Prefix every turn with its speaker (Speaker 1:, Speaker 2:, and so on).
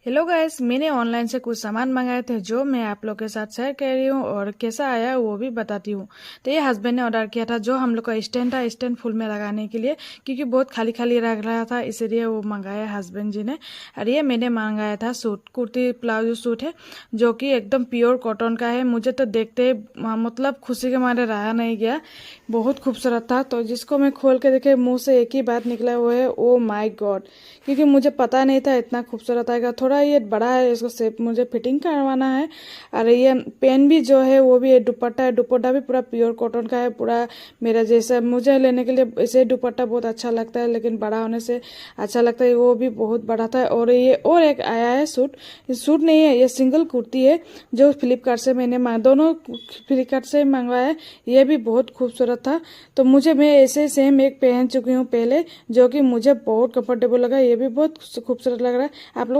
Speaker 1: Hello guys, मैंने online से कुछ सामान मंगाए थे जो मैं आप लोग के साथ शेयर कर रही हूँ और कैसा आया वो भी बताती हूँ। तो ये हस्बैंड ने ऑर्डर किया था जो हम लोग का स्टैंड था, स्टैंड फुल में लगाने के लिए, क्योंकि बहुत खाली खाली लग रहा था, इसलिए वो मंगाया हस्बैंड जी ने। और ये मैंने मंगाया था सूट, कुर्ती प्लाजो सूट है जो कि एकदम प्योर कॉटन का है। मुझे तो देखते मतलब खुशी के मारे रहा नहीं गया, बहुत खूबसूरत था। तो जिसको मैं खोल के देखे मुंह से एक ही बात निकला, वो है ओ माई गॉड, क्योंकि मुझे पता नहीं था इतना खूबसूरत आएगा। थोड़ा ये बड़ा है, इसको शेप मुझे फिटिंग करवाना है। और ये पेन भी जो है वो भी है, दुपट्टा है, दुपट्टा भी पूरा प्योर कॉटन का है, पूरा मेरा जैसा। मुझे लेने के लिए ऐसे दुपट्टा बहुत अच्छा लगता है, लेकिन बड़ा होने से अच्छा लगता है। वो भी बहुत बड़ा था। और ये और एक आया है सूट, ये सूट नहीं है, ये सिंगल कुर्ती है जो फ्लिपकार्ट से मैंने दोनों फ्लिपकार्ट से मंगवाया है। ये भी बहुत खूबसूरत था। तो मैं ऐसे सेम एक पहन चुकी हूँ पहले, जो कि मुझे बहुत कंफर्टेबल लगा। ये भी बहुत खूबसूरत लग रहा है। आप लोग